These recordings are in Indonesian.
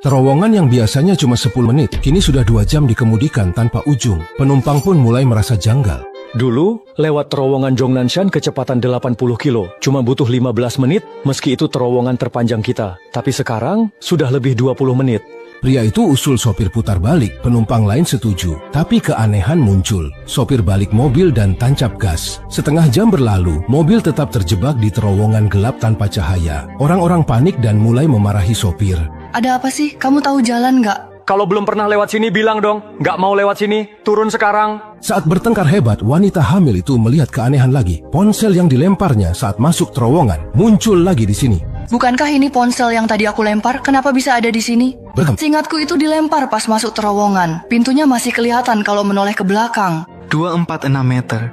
Terowongan yang biasanya cuma 10 menit, kini sudah 2 jam dikemudikan tanpa ujung. Penumpang pun mulai merasa janggal. Dulu, lewat terowongan Jongnanshan kecepatan 80 kilo, cuma butuh 15 menit, meski itu terowongan terpanjang kita. Tapi sekarang, sudah lebih 20 menit. Pria itu usul sopir putar balik, penumpang lain setuju. Tapi keanehan muncul. Sopir balik mobil dan tancap gas. Setengah jam berlalu, mobil tetap terjebak di terowongan gelap tanpa cahaya. Orang-orang panik dan mulai memarahi sopir. Ada apa sih? Kamu tahu jalan nggak? Kalau belum pernah lewat sini, bilang dong. Nggak mau lewat sini, turun sekarang. Saat bertengkar hebat, wanita hamil itu melihat keanehan lagi. Ponsel yang dilemparnya saat masuk terowongan muncul lagi di sini. Bukankah ini ponsel yang tadi aku lempar? Kenapa bisa ada di sini? Seingatku itu dilempar pas masuk terowongan. Pintunya masih kelihatan kalau menoleh ke belakang. 246 meter.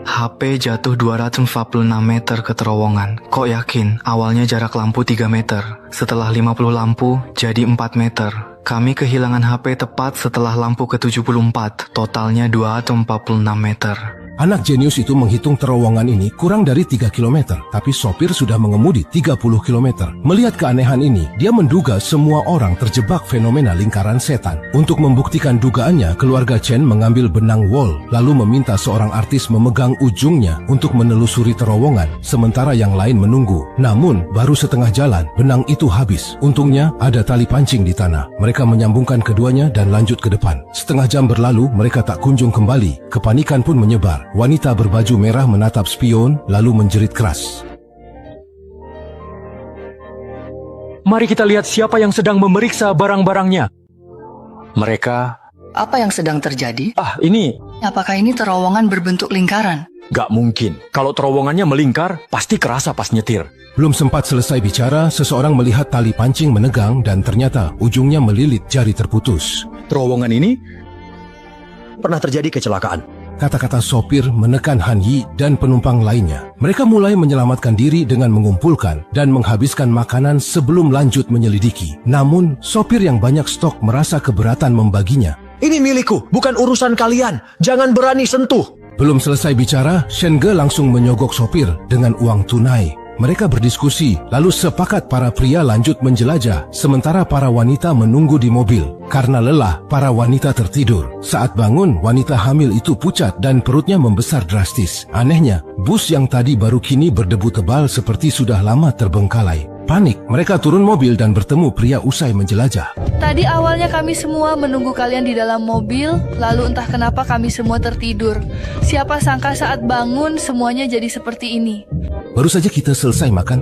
HP jatuh 246 meter ke terowongan. Kok yakin? Awalnya jarak lampu 3 meter. Setelah 50 lampu, jadi 4 meter. Kami kehilangan HP tepat setelah lampu ke-74. Totalnya 246 meter. Anak jenius itu menghitung terowongan ini kurang dari 3 km, tapi sopir sudah mengemudi 30 km. Melihat keanehan ini, dia menduga semua orang terjebak fenomena lingkaran setan. Untuk membuktikan dugaannya, keluarga Chen mengambil benang wol, lalu meminta seorang artis memegang ujungnya untuk menelusuri terowongan, sementara yang lain menunggu. Namun, baru setengah jalan, benang itu habis. Untungnya, ada tali pancing di tanah. Mereka menyambungkan keduanya dan lanjut ke depan. Setengah jam berlalu, mereka tak kunjung kembali. Kepanikan pun menyebar. Wanita berbaju merah menatap spion, lalu menjerit keras. Mari kita lihat siapa yang sedang memeriksa barang-barangnya. Mereka... Apa yang sedang terjadi? Ini... Apakah ini terowongan berbentuk lingkaran? Gak mungkin. Kalau terowongannya melingkar, pasti kerasa pas nyetir. Belum sempat selesai bicara, seseorang melihat tali pancing menegang dan ternyata ujungnya melilit jari terputus. Terowongan ini pernah terjadi kecelakaan. Kata-kata sopir menekan Han Yi dan penumpang lainnya. Mereka mulai menyelamatkan diri dengan mengumpulkan dan menghabiskan makanan sebelum lanjut menyelidiki. Namun, sopir yang banyak stok merasa keberatan membaginya. Ini milikku, bukan urusan kalian. Jangan berani sentuh. Belum selesai bicara, Shen Ge langsung menyogok sopir dengan uang tunai. Mereka berdiskusi, lalu sepakat para pria lanjut menjelajah, sementara para wanita menunggu di mobil. Karena lelah, para wanita tertidur. Saat bangun, wanita hamil itu pucat dan perutnya membesar drastis. Anehnya, bus yang tadi baru kini berdebu tebal seperti sudah lama terbengkalai. Panik, mereka turun mobil dan bertemu pria usai menjelajah. Tadi awalnya kami semua menunggu kalian di dalam mobil, lalu entah kenapa kami semua tertidur. Siapa sangka saat bangun semuanya jadi seperti ini. Baru saja kita selesai makan.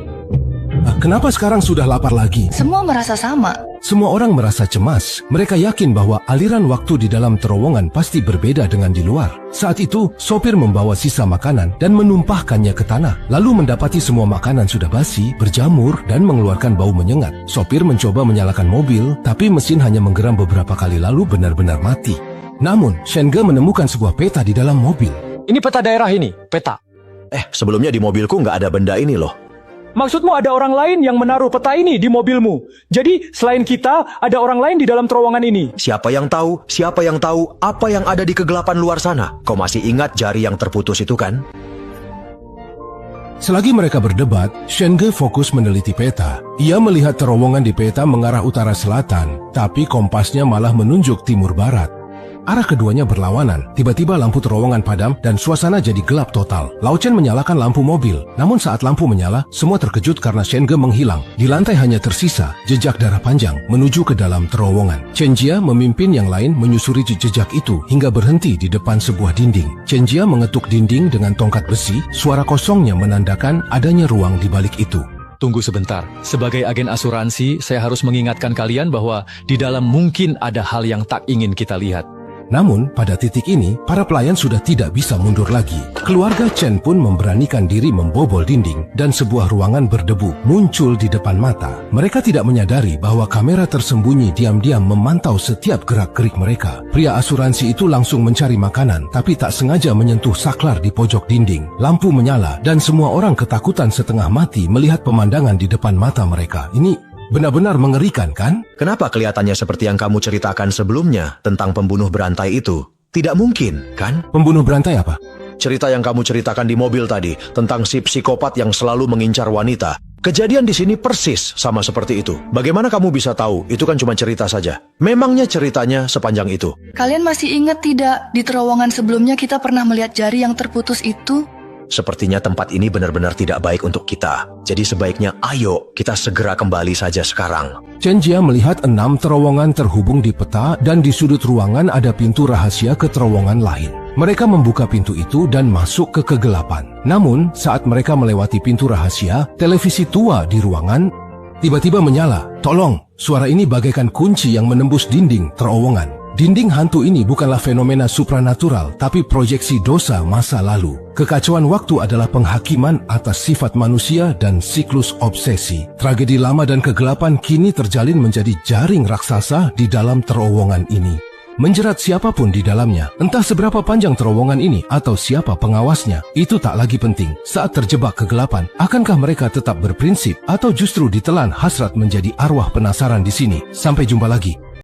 Kenapa sekarang sudah lapar lagi? Semua merasa sama. Semua orang merasa cemas. Mereka yakin bahwa aliran waktu di dalam terowongan pasti berbeda dengan di luar. Saat itu, sopir membawa sisa makanan dan menumpahkannya ke tanah. Lalu mendapati semua makanan sudah basi, berjamur, dan mengeluarkan bau menyengat. Sopir mencoba menyalakan mobil, tapi mesin hanya menggeram beberapa kali lalu benar-benar mati. Namun, Shen Ge menemukan sebuah peta di dalam mobil. Ini peta daerah ini, peta. Sebelumnya di mobilku nggak ada benda ini loh. Maksudmu ada orang lain yang menaruh peta ini di mobilmu. Jadi, selain kita, ada orang lain di dalam terowongan ini. Siapa yang tahu? Siapa yang tahu apa yang ada di kegelapan luar sana? Kau masih ingat jari yang terputus itu kan? Selagi mereka berdebat, Shen Ge fokus meneliti peta. Ia melihat terowongan di peta mengarah utara selatan, tapi kompasnya malah menunjuk timur barat. Arah keduanya berlawanan. Tiba-tiba lampu terowongan padam dan suasana jadi gelap total. Lao Chen menyalakan lampu mobil. Namun saat lampu menyala, semua terkejut karena Shen Ge menghilang. Di lantai hanya tersisa jejak darah panjang menuju ke dalam terowongan. Chen Jia memimpin yang lain menyusuri jejak itu hingga berhenti di depan sebuah dinding. Chen Jia mengetuk dinding dengan tongkat besi. Suara kosongnya menandakan adanya ruang di balik itu. Tunggu sebentar. Sebagai agen asuransi, saya harus mengingatkan kalian bahwa di dalam mungkin ada hal yang tak ingin kita lihat. Namun, pada titik ini, para pelayan sudah tidak bisa mundur lagi. Keluarga Chen pun memberanikan diri membobol dinding dan sebuah ruangan berdebu muncul di depan mata. Mereka tidak menyadari bahwa kamera tersembunyi diam-diam memantau setiap gerak-gerik mereka. Pria asuransi itu langsung mencari makanan, tapi tak sengaja menyentuh saklar di pojok dinding. Lampu menyala dan semua orang ketakutan setengah mati melihat pemandangan di depan mata mereka. Ini benar-benar mengerikan, kan? Kenapa kelihatannya seperti yang kamu ceritakan sebelumnya tentang pembunuh berantai itu? Tidak mungkin, kan? Pembunuh berantai apa? Cerita yang kamu ceritakan di mobil tadi tentang si psikopat yang selalu mengincar wanita. Kejadian di sini persis sama seperti itu. Bagaimana kamu bisa tahu? Itu kan cuma cerita saja. Memangnya ceritanya sepanjang itu? Kalian masih ingat tidak? Di terowongan sebelumnya kita pernah melihat jari yang terputus itu. Sepertinya tempat ini benar-benar tidak baik untuk kita. Jadi sebaiknya ayo kita segera kembali saja sekarang. Chen Jia melihat 6 terowongan terhubung di peta dan di sudut ruangan ada pintu rahasia ke terowongan lain. Mereka membuka pintu itu dan masuk ke kegelapan. Namun, saat mereka melewati pintu rahasia, televisi tua di ruangan tiba-tiba menyala. Tolong, suara ini bagaikan kunci yang menembus dinding terowongan. Dinding hantu ini bukanlah fenomena supranatural, tapi proyeksi dosa masa lalu. Kekacauan waktu adalah penghakiman atas sifat manusia dan siklus obsesi. Tragedi lama dan kegelapan kini terjalin menjadi jaring raksasa di dalam terowongan ini. Menjerat siapapun di dalamnya, entah seberapa panjang terowongan ini atau siapa pengawasnya, itu tak lagi penting. Saat terjebak kegelapan, akankah mereka tetap berprinsip atau justru ditelan hasrat menjadi arwah penasaran di sini? Sampai jumpa lagi.